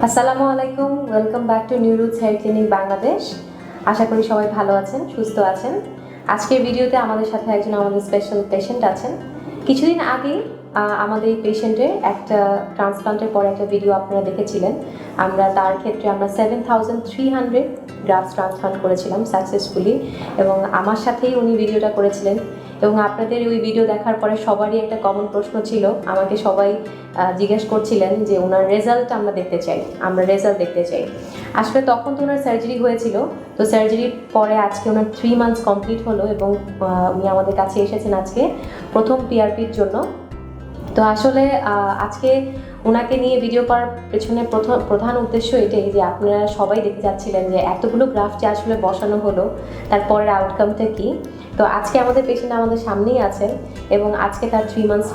আসসালামু আলাইকুম, welcome back to new roots hair clinic Bangladesh. আশা করি সবাই ভালো আছেন, সুস্থ আছেন। আজকের ভিডিওতে আমাদের সাথে একজন আমাদের স্পেশাল পেশেন্ট আছেন। কিছুদিন আগে আমাদের এই পেশেন্টের একটা ট্রান্সপ্লান্টের পরে একটা ভিডিও আপনারা দেখেছিলেন। তার ক্ষেত্রে আমরা 7300 গ্রাফটস ট্রান্সপ্লান্ট করেছিলাম সাকসেসফুলি, এবং আমার সাথেই উনি ভিডিওটা করেছিলেন। এবং আপনাদের ওই ভিডিও দেখার পরে সবারই একটা কমন প্রশ্ন ছিল, আমাকে সবাই জিজ্ঞেস করছিলেন যে ওনার রেজাল্ট আমরা দেখতে চাই। আসলে তখন তো ওনার সার্জারি হয়েছিল, তো সার্জারির পরে আজকে ওনার 3 মান্থস কমপ্লিট হলো এবং উনি আমাদের কাছে এসেছেন আজকে প্রথম পিআরপির জন্য। তো আসলে আজকে ওনাকে নিয়ে ভিডিও করার পেছনে প্রধান উদ্দেশ্য এটাই যে আপনারা সবাই দেখতে যাচ্ছিলেন যে এতগুলো গ্রাফট যে আসলে বসানো হলো, তারপরের আউটকামটা কী। তো আজকে আমাদের পেশেন্ট আমাদের সামনেই আছেন এবং আজকে তার 3 মান্থস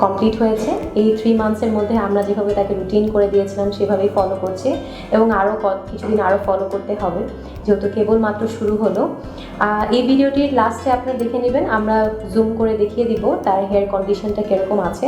কমপ্লিট হয়েছে। এই 3 মান্থসের মধ্যে আমরা যেভাবে তাকে রুটিন করে দিয়েছিলাম সেভাবেই ফলো করছে এবং আরও কিছুদিন আরও ফলো করতে হবে, যেহেতু কেবলমাত্র শুরু হলো। এই ভিডিওটির লাস্টে আপনারা দেখে নেবেন, আমরা জুম করে দেখিয়ে দিব তার হেয়ার কন্ডিশনটা কীরকম আছে।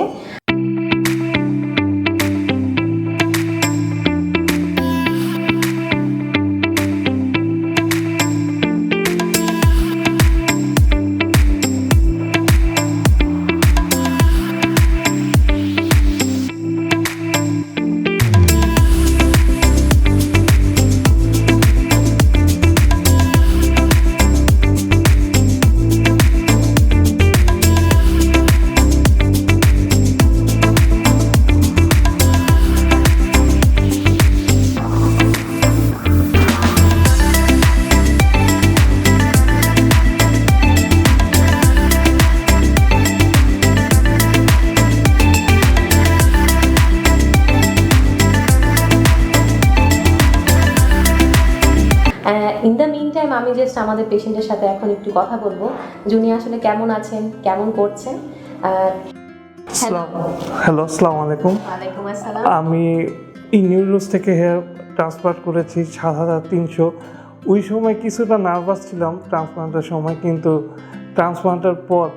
ইন দ্য মিন টাইম আমি জাস্ট আমাদের পেশেন্টের সাথে এখন একটু কথা বলবো, যিনি আসলে কেমন আছেন, কেমন করছেন। হ্যালো, আসসালামু আলাইকুম। ওয়ালাইকুম আসসালাম। আমি নিউরোস থেকে হেয়ার ট্রান্সপ্লান্ট করেছি 7300। ওই সময় কিছুটা নার্ভাস ছিলাম ট্রান্সপ্লান্টের সময়, কিন্তু ট্রান্সপ্লান্টের পর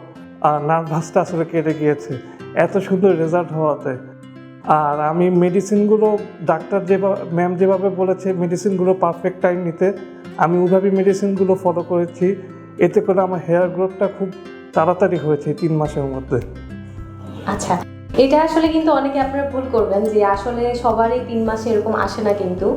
নার্ভাসটা আসলে কেটে গিয়েছে এত সুন্দর রেজাল্ট হওয়াতে। আর আমি মেডিসিনগুলো ডাক্তার ম্যাম যেভাবে বলেছে মেডিসিনগুলো পারফেক্ট টাইম নিতে, আমি ওইভাবেই মেডিসিনগুলো ফলো করেছি। এতে করে আমার হেয়ার গ্রোথটা খুব তাড়াতাড়ি হয়েছে 3 মাসের মধ্যে। আচ্ছা, এটা আসলে কিন্তু অনেকে আপনারা ভুল করবেন যে আসলে সবারই 3 মাসে এরকম আসে না, কিন্তু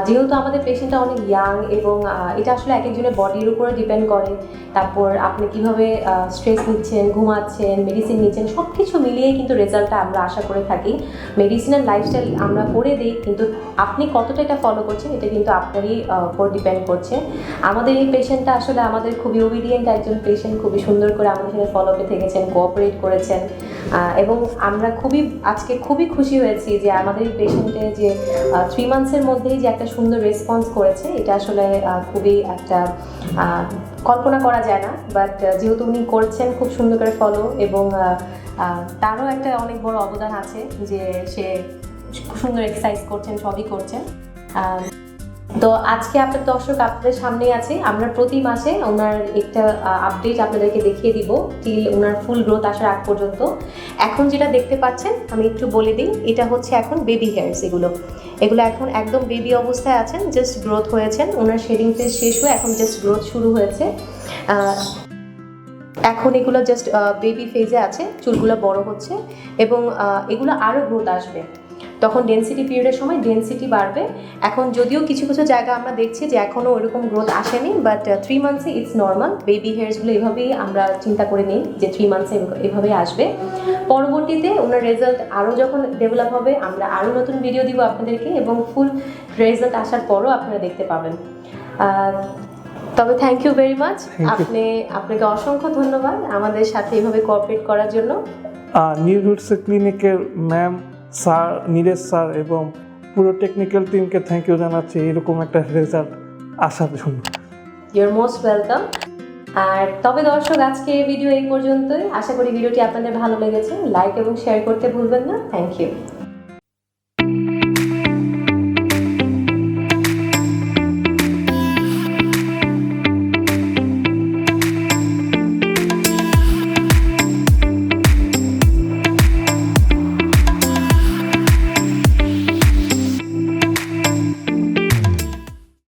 যেহেতু আমাদের পেশেন্টটা অনেক ইয়াং এবং এটা আসলে এক একজনের বডির উপরে ডিপেন্ড করে। তারপর আপনি কিভাবে স্ট্রেস নিচ্ছেন, ঘুমাচ্ছেন, মেডিসিন নিচ্ছেন, সব কিছু মিলিয়েই কিন্তু রেজাল্টটা আমরা আশা করে থাকি। মেডিসিন আর লাইফস্টাইল আমরা করে দিই, কিন্তু আপনি কতটা এটা ফলো করছেন এটা কিন্তু আপনারই উপর ডিপেন্ড করছে। আমাদের এই পেশেন্টটা আসলে আমাদের খুবই ওবিডিয়েন্ট একজন পেশেন্ট, খুবই সুন্দর করে আমাদের সাথে ফলোতে থেকেছেন, কোঅপারেট করেছেন এবং আমরা আজকে খুবই খুশি হয়েছি যে আমাদের পেশেন্টের যে 3 মান্থসের মধ্যেই যে একটা সুন্দর রেসপন্স করেছে, এটা আসলে খুবই একটা কল্পনা করা যায় না। বাট যেহেতু উনি করছেন খুব সুন্দর করে ফলো, এবং তারও একটা অনেক বড় অবদান আছে যে সে খুব সুন্দর এক্সারসাইজ করছেন, সবই করছেন। তো আজকে আপনার দর্শক আপনাদের সামনেই আছে, আমরা প্রতি মাসে ওনার একটা আপডেট আপনাদেরকে দেখিয়ে দিব টিল ওনার ফুল গ্রোথ আসার আগ পর্যন্ত। এখন যেটা দেখতে পাচ্ছেন আমি একটু বলে দিই, এটা হচ্ছে এখন বেবি হেয়ার্স। এগুলো এখন একদম বেবি অবস্থায় আছেন, জাস্ট গ্রোথ হয়েছেন। ওনার শেডিং ফেজ শেষ হয়ে এখন জাস্ট গ্রোথ শুরু হয়েছে। এখন এগুলো জাস্ট বেবি ফেজে আছে, চুলগুলো বড় হচ্ছে এবং এগুলো আরও গ্রোথ আসবে। তখন ডেন্সিটি পিরিয়ডের সময় ডেন্সিটি বাড়বে। এখন যদিও কিছু কিছু জায়গা আমরা দেখছি যে এখনও ওইরকম গ্রোথ আসেনি, বাট 3 মান্থসে ইটস নর্মাল। বেবি হেয়ার্সগুলো এভাবেই আমরা চিন্তা করে নিই যে 3 মান্থসে এভাবেই আসবে। পরবর্তীতে ওনার রেজাল্ট আরও যখন ডেভেলপ হবে আমরা আরও নতুন ভিডিও দিব আপনাদেরকে, এবং ফুল রেজাল্ট আসার পরও আপনারা দেখতে পাবেন। তবে থ্যাংক ইউ ভেরি মাচ, আপনাকে অসংখ্য ধন্যবাদ আমাদের সাথে এভাবে কোঅপারেট করার জন্য। নিউ রুটস ক্লিনিকের ম্যাম, স্যার, নীরেশ স্যার এবং পুরো টেকনিক্যাল টিমকে থ্যাংক ইউ জানাচ্ছি এরকম একটা রেজাল্ট আসার জন্য। Your most welcome. আর তবে দর্শক, আজকে এই ভিডিও এই পর্যন্তই। আশা করি ভিডিওটি আপনাদের ভালো লেগেছে। লাইক এবং শেয়ার করতে ভুলবেন না। Thank you.